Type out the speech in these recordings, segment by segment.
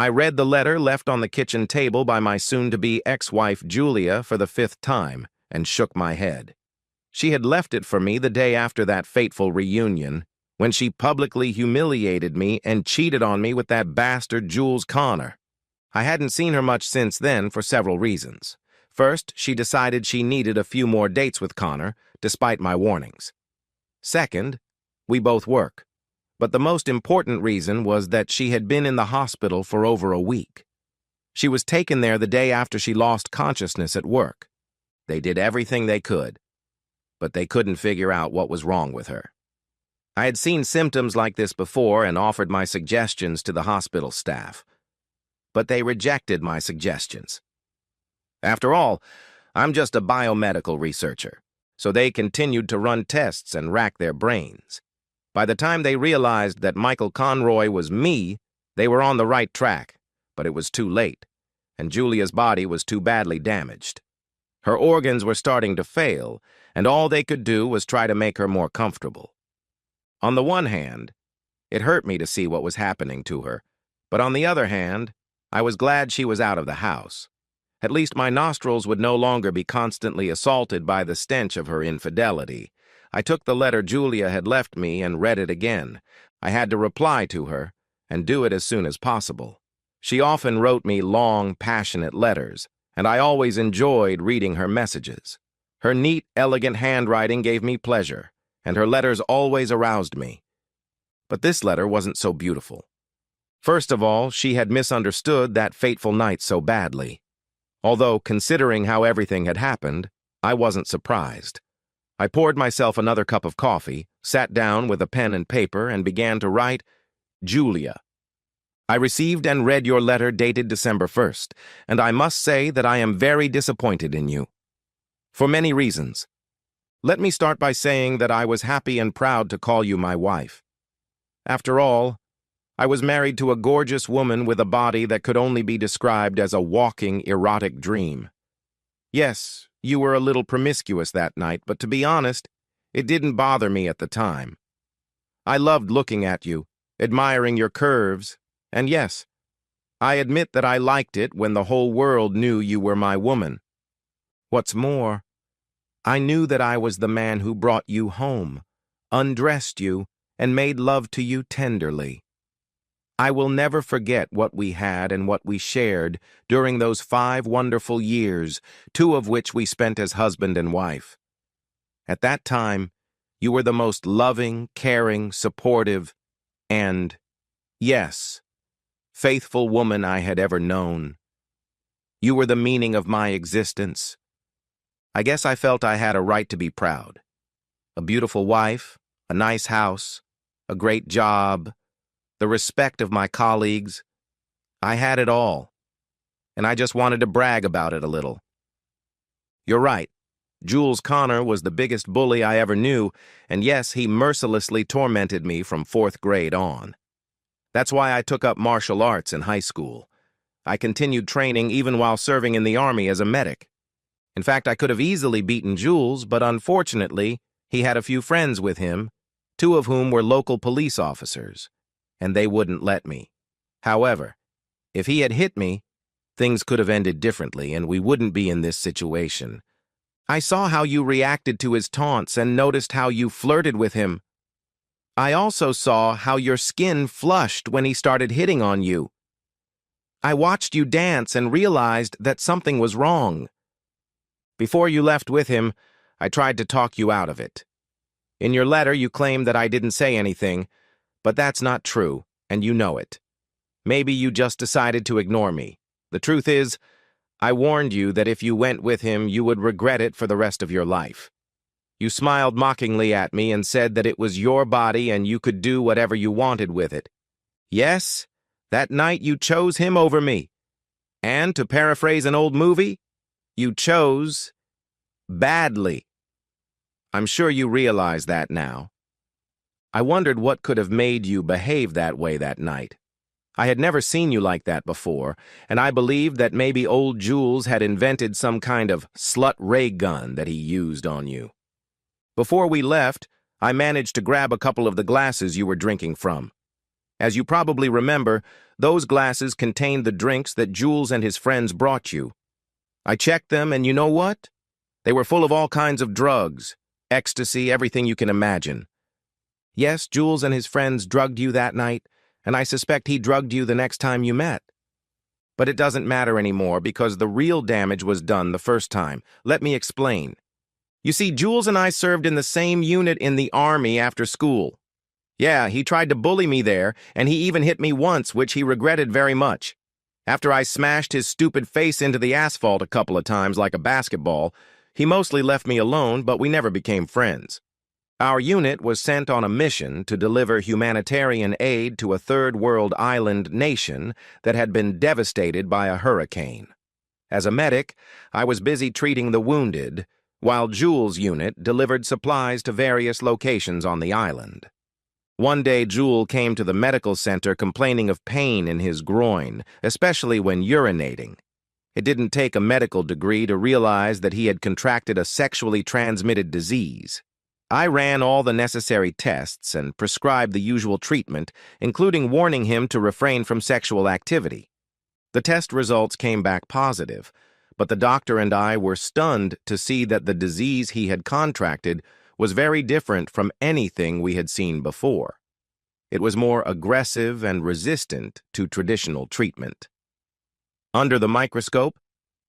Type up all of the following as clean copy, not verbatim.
I read the letter left on the kitchen table by my soon-to-be ex-wife Julia for the 5th time and shook my head. She had left it for me the day after that fateful reunion, when she publicly humiliated me and cheated on me with that bastard Jules Connor. I hadn't seen her much since then for several reasons. First, she decided she needed a few more dates with Connor, despite my warnings. Second, we both work. But the most important reason was that she had been in the hospital for over a week. She was taken there the day after she lost consciousness at work. They did everything they could, but they couldn't figure out what was wrong with her. I had seen symptoms like this before and offered my suggestions to the hospital staff, but they rejected my suggestions. After all, I'm just a biomedical researcher, so they continued to run tests and rack their brains. By the time they realized that Michael Conroy was me, they were on the right track, but it was too late, and Julia's body was too badly damaged. Her organs were starting to fail, and all they could do was try to make her more comfortable. On the one hand, it hurt me to see what was happening to her, but on the other hand, I was glad she was out of the house. At least my nostrils would no longer be constantly assaulted by the stench of her infidelity. I took the letter Julia had left me and read it again. I had to reply to her, and do it as soon as possible. She often wrote me long, passionate letters, and I always enjoyed reading her messages. Her neat, elegant handwriting gave me pleasure, and her letters always aroused me. But this letter wasn't so beautiful. First of all, she had misunderstood that fateful night so badly. Although, considering how everything had happened, I wasn't surprised. I poured myself another cup of coffee, sat down with a pen and paper, and began to write, Julia. I received and read your letter dated December 1st, and I must say that I am very disappointed in you. For many reasons. Let me start by saying that I was happy and proud to call you my wife. After all, I was married to a gorgeous woman with a body that could only be described as a walking erotic dream. Yes, you were a little promiscuous that night, but to be honest, it didn't bother me at the time. I loved looking at you, admiring your curves, and yes, I admit that I liked it when the whole world knew you were my woman. What's more, I knew that I was the man who brought you home, undressed you, and made love to you tenderly. I will never forget what we had and what we shared during those 5 wonderful years, 2 of which we spent as husband and wife. At that time, you were the most loving, caring, supportive, and, yes, faithful woman I had ever known. You were the meaning of my existence. I guess I felt I had a right to be proud. A beautiful wife, a nice house, a great job, the respect of my colleagues. I had it all, and I just wanted to brag about it a little. You're right. Jules Connor was the biggest bully I ever knew, and yes, he mercilessly tormented me from 4th grade on. That's why I took up martial arts in high school. I continued training even while serving in the Army as a medic. In fact, I could have easily beaten Jules, but unfortunately, he had a few friends with him, 2 of whom were local police officers, and they wouldn't let me. However, if he had hit me, things could have ended differently, and we wouldn't be in this situation. I saw how you reacted to his taunts and noticed how you flirted with him. I also saw how your skin flushed when he started hitting on you. I watched you dance and realized that something was wrong. Before you left with him, I tried to talk you out of it. In your letter, you claimed that I didn't say anything, but that's not true, and you know it. Maybe you just decided to ignore me. The truth is, I warned you that if you went with him, you would regret it for the rest of your life. You smiled mockingly at me and said that it was your body and you could do whatever you wanted with it. Yes, that night you chose him over me. And, to paraphrase an old movie, you chose badly. I'm sure you realize that now. I wondered what could have made you behave that way that night. I had never seen you like that before, and I believed that maybe old Jules had invented some kind of slut ray gun that he used on you. Before we left, I managed to grab a couple of the glasses you were drinking from. As you probably remember, those glasses contained the drinks that Jules and his friends brought you. I checked them, and you know what? They were full of all kinds of drugs, ecstasy, everything you can imagine. Yes, Jules and his friends drugged you that night, and I suspect he drugged you the next time you met. But it doesn't matter anymore because the real damage was done the first time. Let me explain. You see, Jules and I served in the same unit in the Army after school. Yeah, he tried to bully me there, and he even hit me once, which he regretted very much. After I smashed his stupid face into the asphalt a couple of times like a basketball, he mostly left me alone, but we never became friends. Our unit was sent on a mission to deliver humanitarian aid to a third-world island nation that had been devastated by a hurricane. As a medic, I was busy treating the wounded, while Jules' unit delivered supplies to various locations on the island. One day, Jules came to the medical center complaining of pain in his groin, especially when urinating. It didn't take a medical degree to realize that he had contracted a sexually transmitted disease. I ran all the necessary tests and prescribed the usual treatment, including warning him to refrain from sexual activity. The test results came back positive, but the doctor and I were stunned to see that the disease he had contracted was very different from anything we had seen before. It was more aggressive and resistant to traditional treatment. Under the microscope,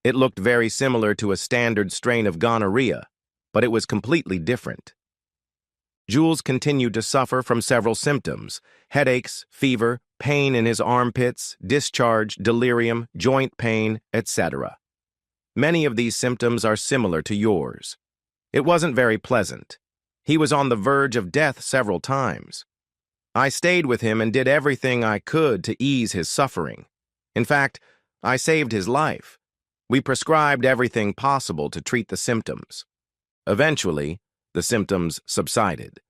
it looked very similar to a standard strain of gonorrhea, but it was completely different. Jules continued to suffer from several symptoms: headaches, fever, pain in his armpits, discharge, delirium, joint pain, etc. Many of these symptoms are similar to yours. It wasn't very pleasant. He was on the verge of death several times. I stayed with him and did everything I could to ease his suffering. In fact, I saved his life. We prescribed everything possible to treat the symptoms. Eventually, the symptoms subsided,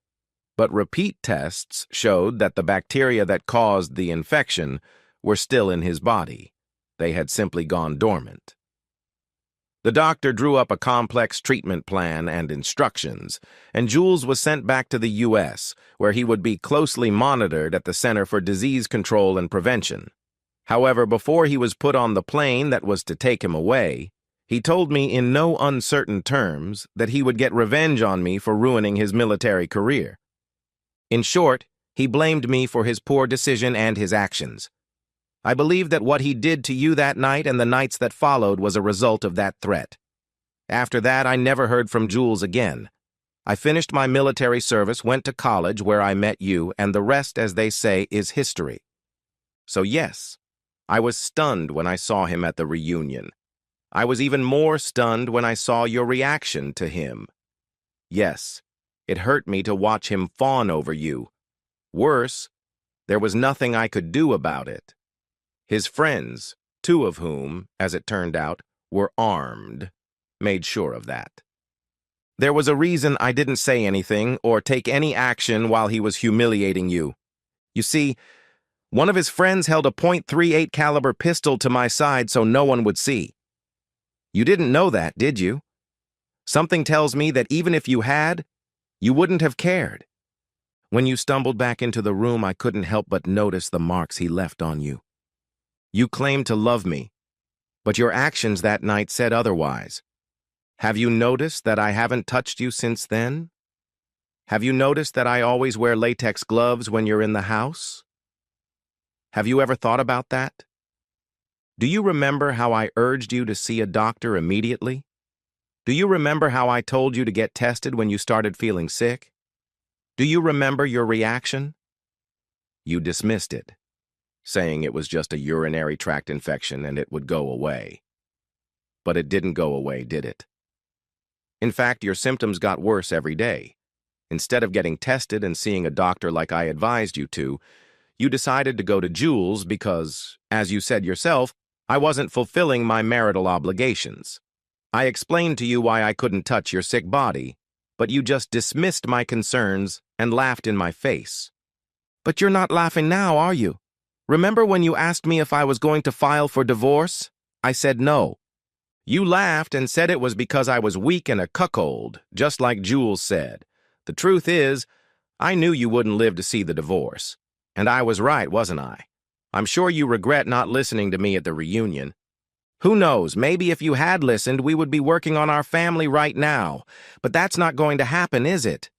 but repeat tests showed that the bacteria that caused the infection were still in his body. They had simply gone dormant. The doctor drew up a complex treatment plan and instructions, and Jules was sent back to the U.S., where he would be closely monitored at the Center for Disease Control and Prevention. However, before he was put on the plane that was to take him away, he told me in no uncertain terms that he would get revenge on me for ruining his military career. In short, he blamed me for his poor decision and his actions. I believe that what he did to you that night and the nights that followed was a result of that threat. After that, I never heard from Jules again. I finished my military service, went to college where I met you, and the rest, as they say, is history. So yes, I was stunned when I saw him at the reunion. I was even more stunned when I saw your reaction to him. Yes, it hurt me to watch him fawn over you. Worse, there was nothing I could do about it. His friends, two of whom, as it turned out, were armed, made sure of that. There was a reason I didn't say anything or take any action while he was humiliating you. You see, one of his friends held a .38 caliber pistol to my side so no one would see. You didn't know that, did you? Something tells me that even if you had, you wouldn't have cared. When you stumbled back into the room, I couldn't help but notice the marks he left on you. You claimed to love me, but your actions that night said otherwise. Have you noticed that I haven't touched you since then? Have you noticed that I always wear latex gloves when you're in the house? Have you ever thought about that? Do you remember how I urged you to see a doctor immediately? Do you remember how I told you to get tested when you started feeling sick? Do you remember your reaction? You dismissed it, saying it was just a urinary tract infection and it would go away. But it didn't go away, did it? In fact, your symptoms got worse every day. Instead of getting tested and seeing a doctor like I advised you to, you decided to go to Jules because, as you said yourself, I wasn't fulfilling my marital obligations. I explained to you why I couldn't touch your sick body, but you just dismissed my concerns and laughed in my face. But you're not laughing now, are you? Remember when you asked me if I was going to file for divorce? I said no. You laughed and said it was because I was weak and a cuckold, just like Jules said. The truth is, I knew you wouldn't live to see the divorce. And I was right, wasn't I? I'm sure you regret not listening to me at the reunion. Who knows, maybe if you had listened, we would be working on our family right now. But that's not going to happen, is it?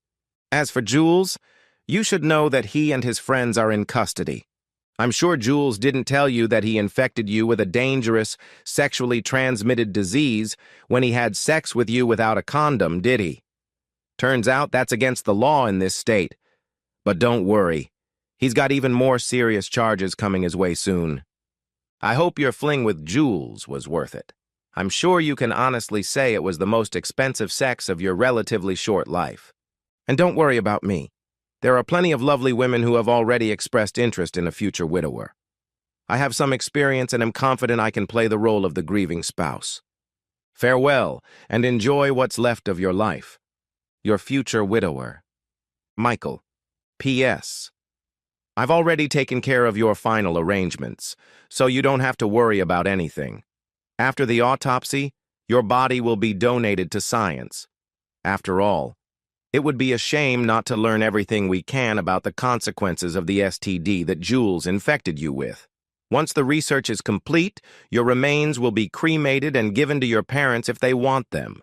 As for Jules, you should know that he and his friends are in custody. I'm sure Jules didn't tell you that he infected you with a dangerous, sexually transmitted disease when he had sex with you without a condom, did he? Turns out that's against the law in this state. But don't worry. He's got even more serious charges coming his way soon. I hope your fling with Jules was worth it. I'm sure you can honestly say it was the most expensive sex of your relatively short life. And don't worry about me. There are plenty of lovely women who have already expressed interest in a future widower. I have some experience and am confident I can play the role of the grieving spouse. Farewell, and enjoy what's left of your life. Your future widower. Michael. P.S. I've already taken care of your final arrangements, so you don't have to worry about anything. After the autopsy, your body will be donated to science. After all, it would be a shame not to learn everything we can about the consequences of the STD that Jules infected you with. Once the research is complete, your remains will be cremated and given to your parents if they want them.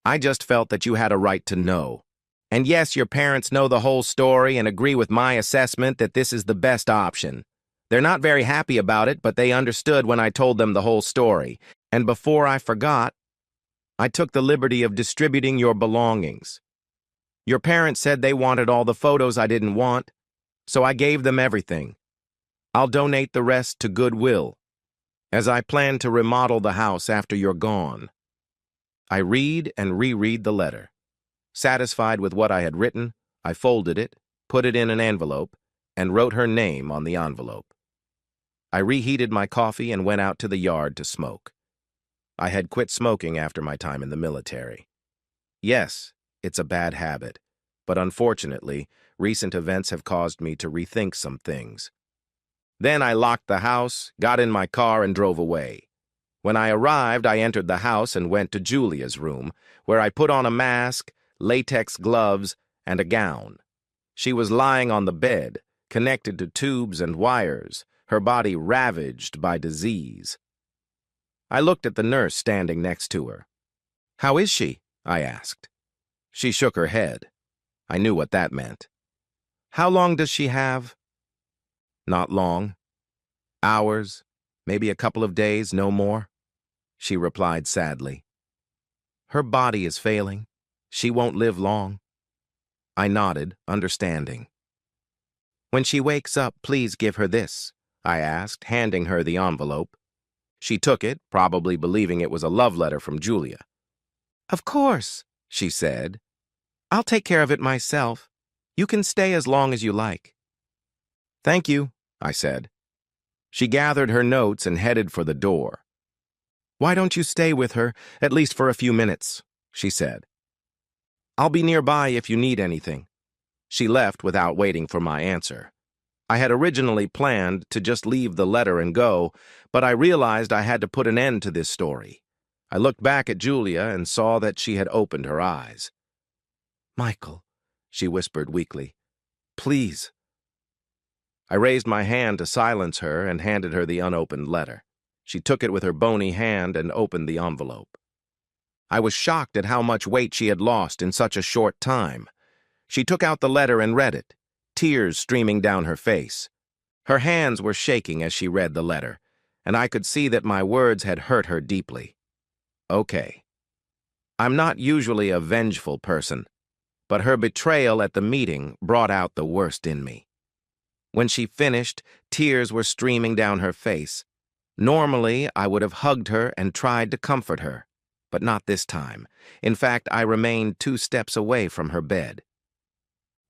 I just felt that you had a right to know. And yes, your parents know the whole story and agree with my assessment that this is the best option. They're not very happy about it, but they understood when I told them the whole story. And before I forgot, I took the liberty of distributing your belongings. Your parents said they wanted all the photos I didn't want, so I gave them everything. I'll donate the rest to Goodwill, as I plan to remodel the house after you're gone. I read and reread the letter. Satisfied with what I had written, I folded it, put it in an envelope, and wrote her name on the envelope. I reheated my coffee and went out to the yard to smoke. I had quit smoking after my time in the military. Yes, it's a bad habit, but unfortunately, recent events have caused me to rethink some things. Then I locked the house, got in my car, and drove away. When I arrived, I entered the house and went to Julia's room, where I put on a mask, latex gloves, and a gown. She was lying on the bed, connected to tubes and wires, her body ravaged by disease. I looked at the nurse standing next to her. "How is she?" I asked. She shook her head. I knew what that meant. "How long does she have?" "Not long. Hours, maybe a couple of days, no more," she replied sadly. "Her body is failing. She won't live long." I nodded, understanding. "When she wakes up, please give her this," I asked, handing her the envelope. She took it, probably believing it was a love letter from Julia. "Of course," she said. "I'll take care of it myself. You can stay as long as you like." "Thank you," I said. She gathered her notes and headed for the door. "Why don't you stay with her, at least for a few minutes?" she said. "I'll be nearby if you need anything." She left without waiting for my answer. I had originally planned to just leave the letter and go, but I realized I had to put an end to this story. I looked back at Julia and saw that she had opened her eyes. "Michael," she whispered weakly, "please." I raised my hand to silence her and handed her the unopened letter. She took it with her bony hand and opened the envelope. I was shocked at how much weight she had lost in such a short time. She took out the letter and read it, tears streaming down her face. Her hands were shaking as she read the letter, and I could see that my words had hurt her deeply. Okay. I'm not usually a vengeful person, but her betrayal at the meeting brought out the worst in me. When she finished, tears were streaming down her face. Normally, I would have hugged her and tried to comfort her, but not this time. In fact, I remained 2 steps away from her bed.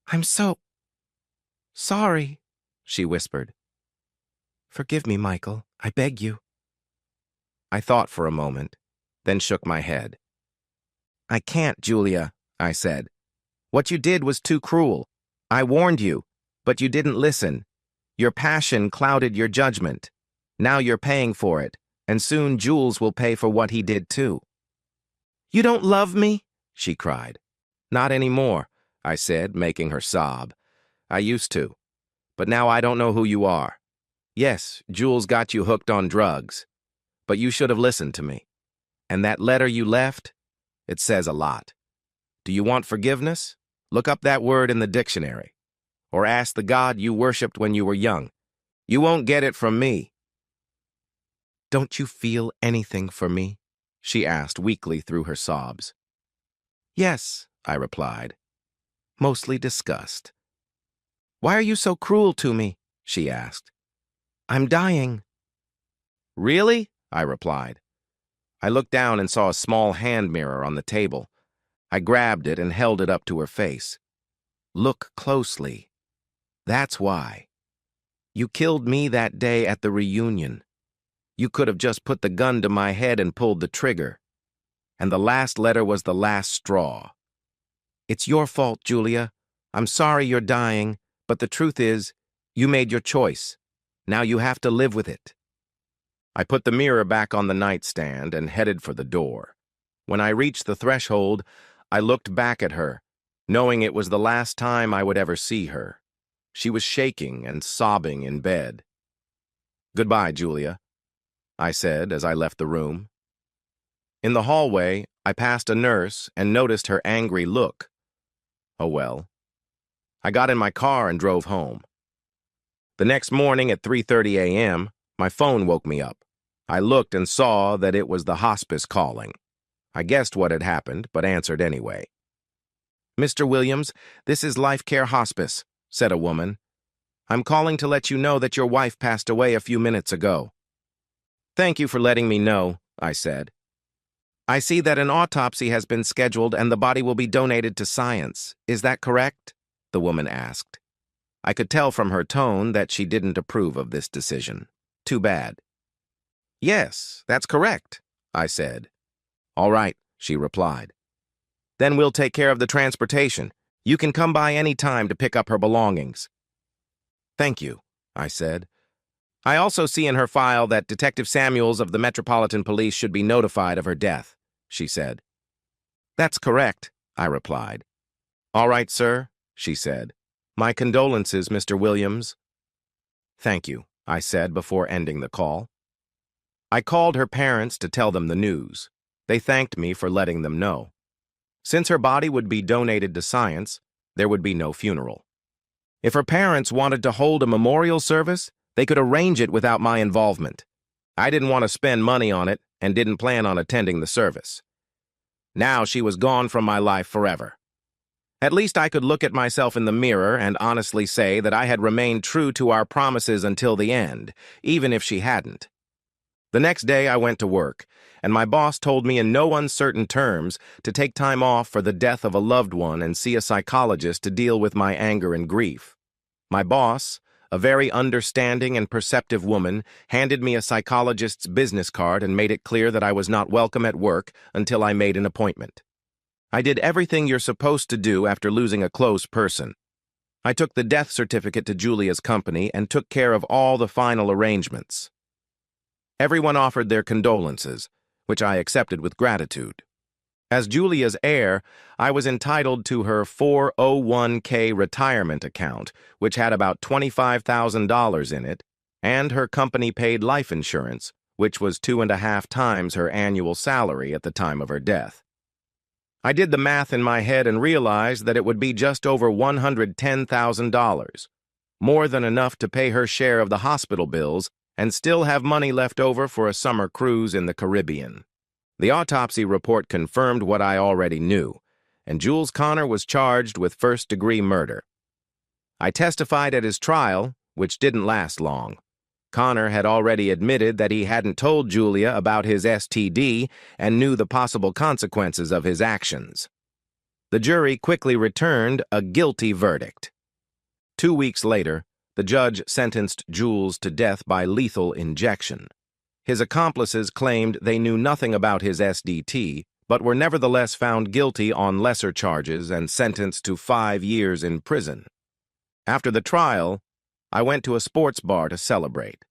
"I'm so sorry," she whispered. "Forgive me, Michael. I beg you." I thought for a moment, then shook my head. "I can't, Julia," I said. "What you did was too cruel. I warned you, but you didn't listen. Your passion clouded your judgment. Now you're paying for it, and soon Jules will pay for what he did too." "You don't love me?" she cried. "Not anymore," I said, making her sob. "I used to. but now I don't know who you are. Yes, Jules got you hooked on drugs, but you should have listened to me. And that letter you left, it says a lot. Do you want forgiveness? Look up that word in the dictionary. Or ask the God you worshipped when you were young. You won't get it from me. Don't you feel anything for me? She asked weakly through her sobs. Yes, I replied, mostly disgust. Why are you so cruel to me? She asked. I'm dying. Really? I replied. I looked down and saw a small hand mirror on the table. I grabbed it and held it up to her face. Look closely. That's why. You killed me that day at the reunion. You could have just put the gun to my head and pulled the trigger. And the last letter was the last straw. It's your fault, Julia. I'm sorry you're dying, but the truth is, you made your choice. Now you have to live with it. I put the mirror back on the nightstand and headed for the door. When I reached the threshold, I looked back at her, knowing it was the last time I would ever see her. She was shaking and sobbing in bed. Goodbye, Julia, I said as I left the room. In the hallway, I passed a nurse and noticed her angry look. Oh well. I got in my car and drove home. The next morning at 3:30 a.m., my phone woke me up. I looked and saw that it was the hospice calling. I guessed what had happened, but answered anyway. Mr. Williams, this is Life Care Hospice, said a woman. I'm calling to let you know that your wife passed away a few minutes ago. Thank you for letting me know, I said. I see that an autopsy has been scheduled and the body will be donated to science. Is that correct? The woman asked. I could tell from her tone that she didn't approve of this decision. Too bad. Yes, that's correct, I said. All right, she replied. Then we'll take care of the transportation. You can come by any time to pick up her belongings. Thank you, I said. I also see in her file that Detective Samuels of the Metropolitan Police should be notified of her death, she said. That's correct, I replied. All right, sir, she said. My condolences, Mr. Williams. Thank you, I said before ending the call. I called her parents to tell them the news. They thanked me for letting them know. Since her body would be donated to science, there would be no funeral. If her parents wanted to hold a memorial service, they could arrange it without my involvement. I didn't want to spend money on it and didn't plan on attending the service. Now she was gone from my life forever. At least I could look at myself in the mirror and honestly say that I had remained true to our promises until the end, even if she hadn't. The next day I went to work, and my boss told me in no uncertain terms to take time off for the death of a loved one and see a psychologist to deal with my anger and grief. My boss, a very understanding and perceptive woman, handed me a psychologist's business card and made it clear that I was not welcome at work until I made an appointment. I did everything you're supposed to do after losing a close person. I took the death certificate to Julia's company and took care of all the final arrangements. Everyone offered their condolences, which I accepted with gratitude. As Julia's heir, I was entitled to her 401k retirement account, which had about $25,000 in it, and her company-paid life insurance, which was 2.5 times her annual salary at the time of her death. I did the math in my head and realized that it would be just over $110,000, more than enough to pay her share of the hospital bills and still have money left over for a summer cruise in the Caribbean. The autopsy report confirmed what I already knew, and Jules Connor was charged with first-degree murder. I testified at his trial, which didn't last long. Connor had already admitted that he hadn't told Julia about his STD and knew the possible consequences of his actions. The jury quickly returned a guilty verdict. 2 weeks later, the judge sentenced Jules to death by lethal injection. His accomplices claimed they knew nothing about his SDT, but were nevertheless found guilty on lesser charges and sentenced to 5 years in prison. After the trial, I went to a sports bar to celebrate.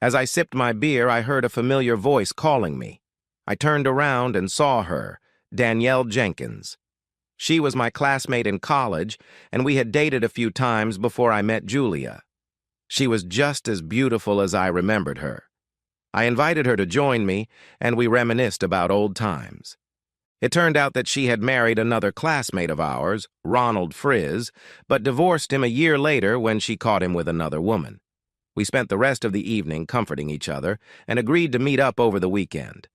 As I sipped my beer, I heard a familiar voice calling me. I turned around and saw her, Danielle Jenkins. She was my classmate in college, and we had dated a few times before I met Julia. She was just as beautiful as I remembered her. I invited her to join me, and we reminisced about old times. It turned out that she had married another classmate of ours, Ronald Frizz, but divorced him a year later when she caught him with another woman. We spent the rest of the evening comforting each other and agreed to meet up over the weekend.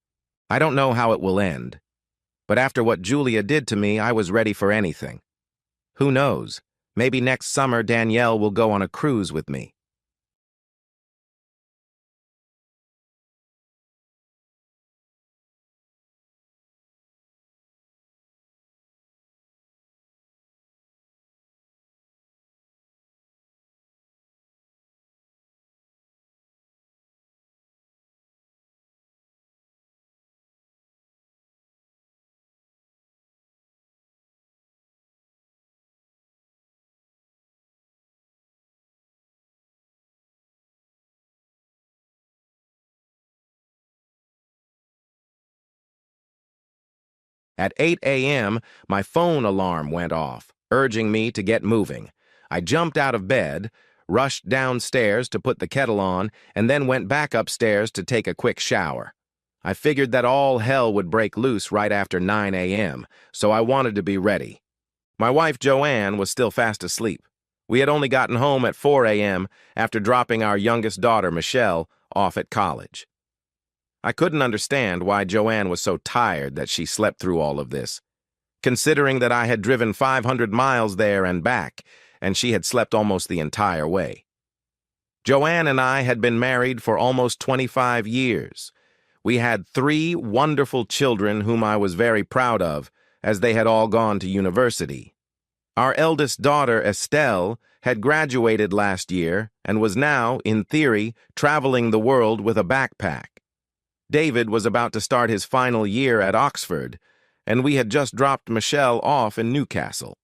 I don't know how it will end, but after what Julia did to me, I was ready for anything. Who knows? Maybe next summer Danielle will go on a cruise with me. At 8 a.m., my phone alarm went off, urging me to get moving. I jumped out of bed, rushed downstairs to put the kettle on, and then went back upstairs to take a quick shower. I figured that all hell would break loose right after 9 a.m., so I wanted to be ready. My wife, Joanne, was still fast asleep. We had only gotten home at 4 a.m. after dropping our youngest daughter, Michelle, off at college. I couldn't understand why Joanne was so tired that she slept through all of this, considering that I had driven 500 miles there and back, and she had slept almost the entire way. Joanne and I had been married for almost 25 years. We had 3 wonderful children whom I was very proud of, as they had all gone to university. Our eldest daughter, Estelle, had graduated last year and was now, in theory, traveling the world with a backpack. David was about to start his final year at Oxford, and we had just dropped Michelle off in Newcastle.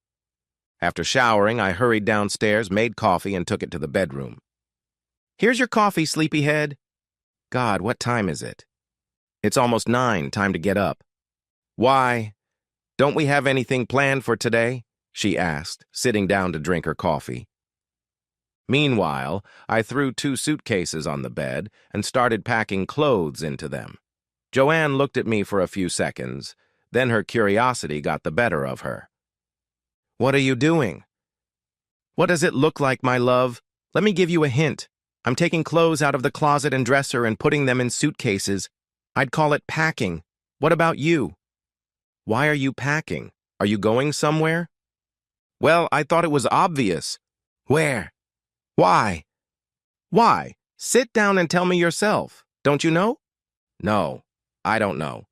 After showering, I hurried downstairs, made coffee, and took it to the bedroom. "Here's your coffee, sleepyhead." God, what time is it? It's almost 9, time to get up. "Why? Don't we have anything planned for today?" she asked, sitting down to drink her coffee. Meanwhile, I threw 2 suitcases on the bed and started packing clothes into them. Joanne looked at me for a few seconds, then her curiosity got the better of her. "What are you doing?" "What does it look like, my love? Let me give you a hint. I'm taking clothes out of the closet and dresser and putting them in suitcases. I'd call it packing. What about you?" "Why are you packing? Are you going somewhere?" "Well, I thought it was obvious." "Where? Why?" "Why? Sit down and tell me yourself. Don't you know?" "No, I don't know."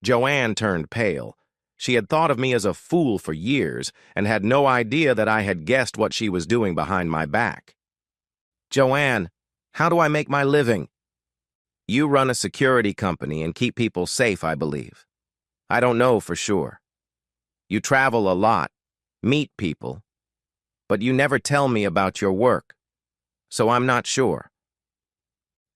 Joanne turned pale. She had thought of me as a fool for years and had no idea that I had guessed what she was doing behind my back. "Joanne, how do I make my living?" "You run a security company and keep people safe, I believe." "I don't know for sure." "You travel a lot, meet people, but you never tell me about your work, so I'm not sure."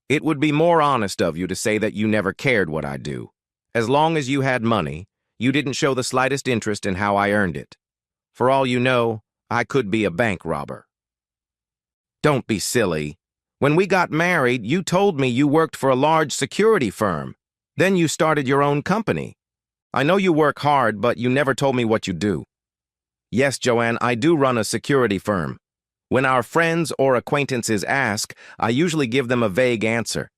"It would be more honest of you to say that you never cared what I do. As long as you had money, you didn't show the slightest interest in how I earned it. For all you know, I could be a bank robber." "Don't be silly. When we got married, you told me you worked for a large security firm. Then you started your own company. I know you work hard, but you never told me what you do." "Yes, Joanne, I do run a security firm. When our friends or acquaintances ask, I usually give them a vague answer.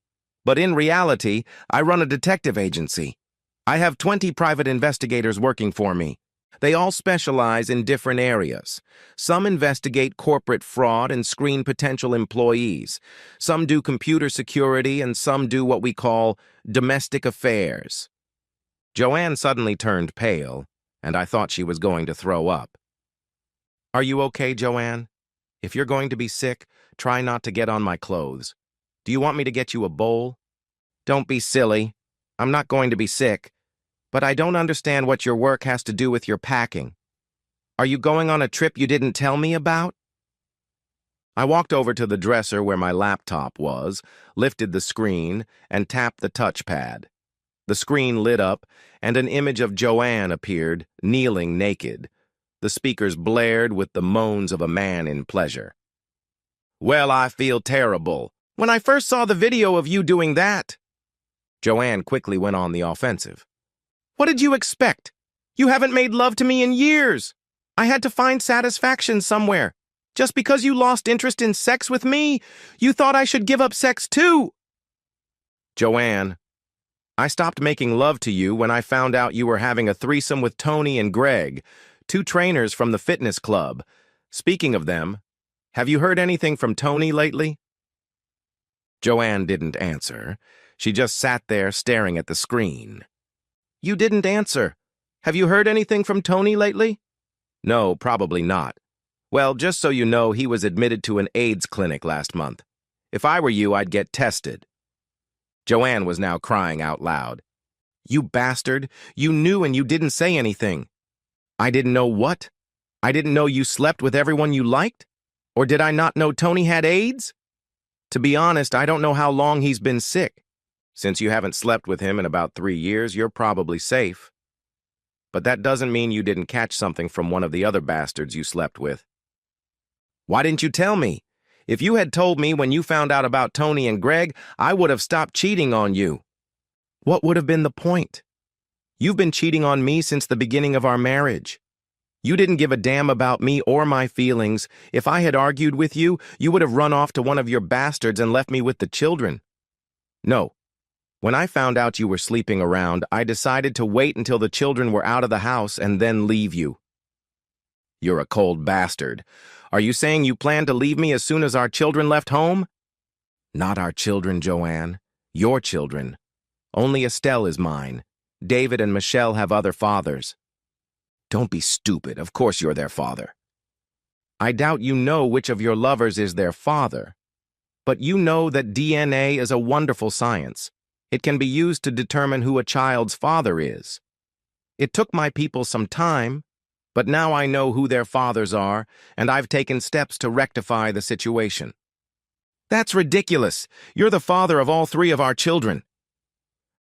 But in reality, I run a detective agency. I have 20 private investigators working for me. They all specialize in different areas. Some investigate corporate fraud and screen potential employees. Some do computer security, and some do what we call domestic affairs." Joanne suddenly turned pale, and I thought she was going to throw up. "Are you okay, Joanne? If you're going to be sick, try not to get on my clothes. Do you want me to get you a bowl?" "Don't be silly. I'm not going to be sick. But I don't understand what your work has to do with your packing. Are you going on a trip you didn't tell me about?" I walked over to the dresser where my laptop was, lifted the screen, and tapped the touchpad. The screen lit up, and an image of Joanne appeared, kneeling naked. The speakers blared with the moans of a man in pleasure. "Well, I feel terrible. When I first saw the video of you doing that..." Joanne quickly went on the offensive. "What did you expect? You haven't made love to me in years. I had to find satisfaction somewhere. Just because you lost interest in sex with me, you thought I should give up sex too." "Joanne, I stopped making love to you when I found out you were having a threesome with Tony and Greg, two trainers from the fitness club. Speaking of them, have you heard anything from Tony lately?" Joanne didn't answer. She just sat there staring at the screen. "You didn't answer. Have you heard anything from Tony lately?" "No, probably not. Well, just so you know, he was admitted to an AIDS clinic last month. If I were you, I'd get tested." Joanne was now crying out loud. "You bastard! You knew and you didn't say anything." "I didn't know what? I didn't know you slept with everyone you liked? Or did I not know Tony had AIDS? To be honest, I don't know how long he's been sick. Since you haven't slept with him in about 3 years, you're probably safe. But that doesn't mean you didn't catch something from one of the other bastards you slept with. Why didn't you tell me? If you had told me when you found out about Tony and Greg, I would have stopped cheating on you." "What would have been the point? You've been cheating on me since the beginning of our marriage. You didn't give a damn about me or my feelings. If I had argued with you, you would have run off to one of your bastards and left me with the children. No. When I found out you were sleeping around, I decided to wait until the children were out of the house and then leave you." "You're a cold bastard. Are you saying you planned to leave me as soon as our children left home?" "Not our children, Joanne. Your children. Only Estelle is mine. David and Michelle have other fathers." "Don't be stupid. Of course you're their father." "I doubt you know which of your lovers is their father. But you know that DNA is a wonderful science. It can be used to determine who a child's father is. It took my people some time, but now I know who their fathers are, and I've taken steps to rectify the situation." "That's ridiculous. You're the father of all 3 of our children."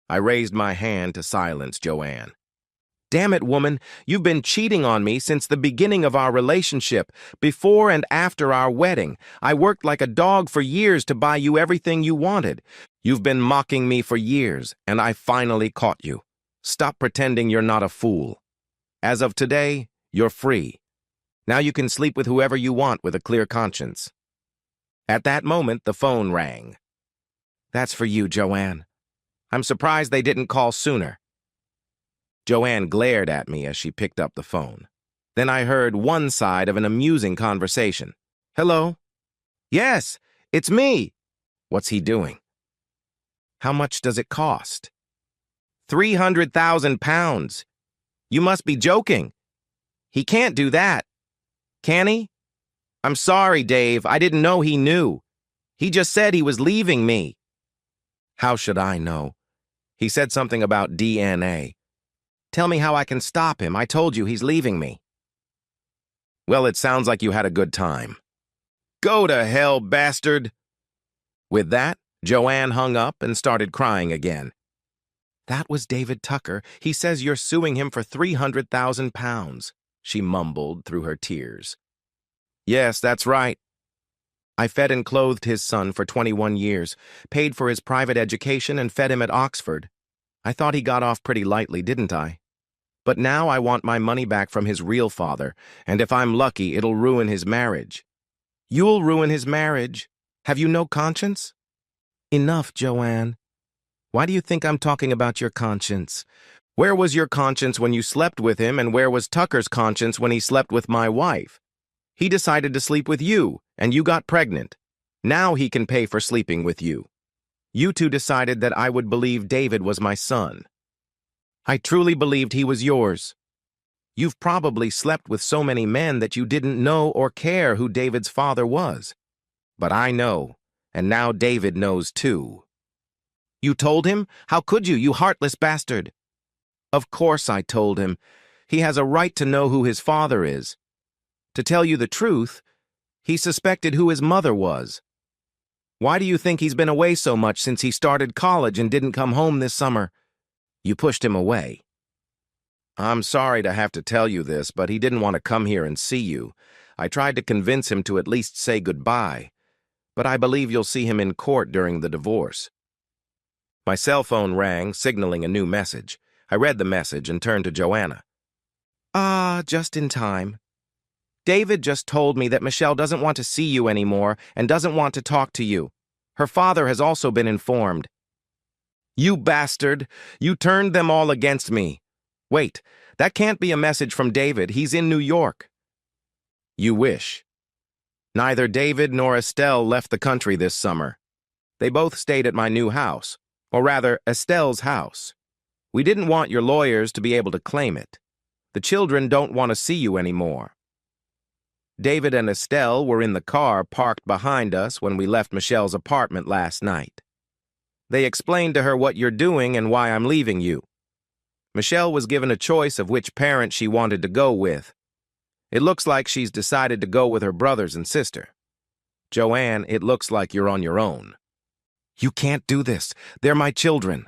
I raised my hand to silence Joanne. "Damn it, woman, you've been cheating on me since the beginning of our relationship, before and after our wedding. I worked like a dog for years to buy you everything you wanted. You've been mocking me for years, and I finally caught you. Stop pretending you're not a fool. As of today, you're free. Now you can sleep with whoever you want with a clear conscience." At that moment, the phone rang. "That's for you, Joanne. I'm surprised they didn't call sooner." Joanne glared at me as she picked up the phone. Then I heard one side of an amusing conversation. "Hello?" "Yes, it's me." "What's he doing?" "How much does it cost?" £300,000. You must be joking. He can't do that. Can he? I'm sorry, Dave. I didn't know he knew. He just said he was leaving me." "How should I know? He said something about DNA. Tell me how I can stop him. I told you he's leaving me." "Well, it sounds like you had a good time." "Go to hell, bastard." With that, Joanne hung up and started crying again. "That was David Tucker. He says you're suing him for £300,000, she mumbled through her tears. "Yes, that's right. I fed and clothed his son for 21 years, paid for his private education and fed him at Oxford. I thought he got off pretty lightly, didn't I? But now I want my money back from his real father, and if I'm lucky, it'll ruin his marriage." "You'll ruin his marriage? Have you no conscience?" "Enough, Joanne. Why do you think I'm talking about your conscience? Where was your conscience when you slept with him, and where was Tucker's conscience when he slept with my wife? He decided to sleep with you, and you got pregnant. Now he can pay for sleeping with you. You two decided that I would believe David was my son. I truly believed he was yours. You've probably slept with so many men that you didn't know or care who David's father was. But I know, and now David knows too." "You told him? How could you, you heartless bastard?" "Of course I told him. He has a right to know who his father is. To tell you the truth, he suspected who his mother was. Why do you think he's been away so much since he started college and didn't come home this summer? You pushed him away. I'm sorry to have to tell you this, but he didn't want to come here and see you. I tried to convince him to at least say goodbye, but I believe you'll see him in court during the divorce. My cell phone rang, signaling a new message. I read the message and turned to Joanna. Just in time. David just told me that Michelle doesn't want to see you anymore and doesn't want to talk to you. Her father has also been informed. You bastard! You turned them all against me. Wait, that can't be a message from David. He's in New York. You wish. Neither David nor Estelle left the country this summer. They both stayed at my new house, or rather, Estelle's house. We didn't want your lawyers to be able to claim it. The children don't want to see you anymore. David and Estelle were in the car parked behind us when we left Michelle's apartment last night. They explained to her what you're doing and why I'm leaving you. Michelle was given a choice of which parent she wanted to go with. It looks like she's decided to go with her brothers and sister. Joanne, it looks like you're on your own. You can't do this. They're my children.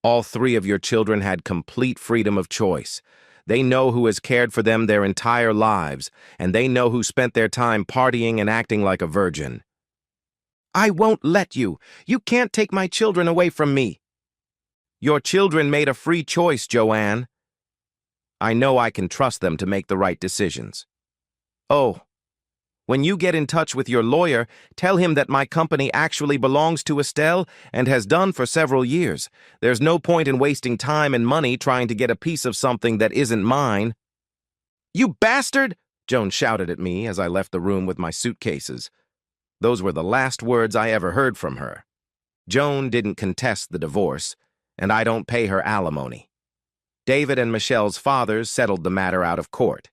All three of your children had complete freedom of choice. They know who has cared for them their entire lives, and they know who spent their time partying and acting like a virgin. I won't let you. You can't take my children away from me. Your children made a free choice, Joanne. I know I can trust them to make the right decisions. Oh, when you get in touch with your lawyer, tell him that my company actually belongs to Estelle and has done for several years. There's no point in wasting time and money trying to get a piece of something that isn't mine. You bastard! Joan shouted at me as I left the room with my suitcases. Those were the last words I ever heard from her. Joan didn't contest the divorce, and I don't pay her alimony. David and Michelle's fathers settled the matter out of court.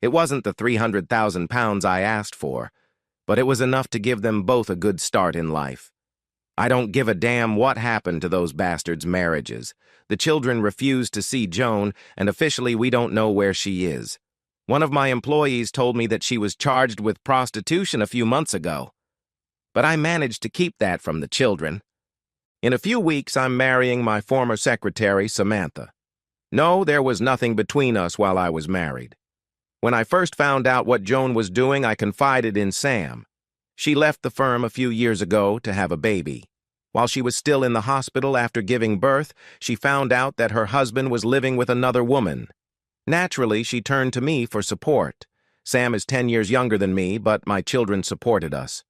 It wasn't the 300,000 pounds I asked for, but it was enough to give them both a good start in life. I don't give a damn what happened to those bastards' marriages. The children refused to see Joan, and officially we don't know where she is. One of my employees told me that she was charged with prostitution a few months ago. But I managed to keep that from the children. In a few weeks, I'm marrying my former secretary, Samantha. No, there was nothing between us while I was married. When I first found out what Joan was doing, I confided in Sam. She left the firm a few years ago to have a baby. While she was still in the hospital after giving birth, she found out that her husband was living with another woman. Naturally, she turned to me for support. Sam is 10 years younger than me, but my children supported us.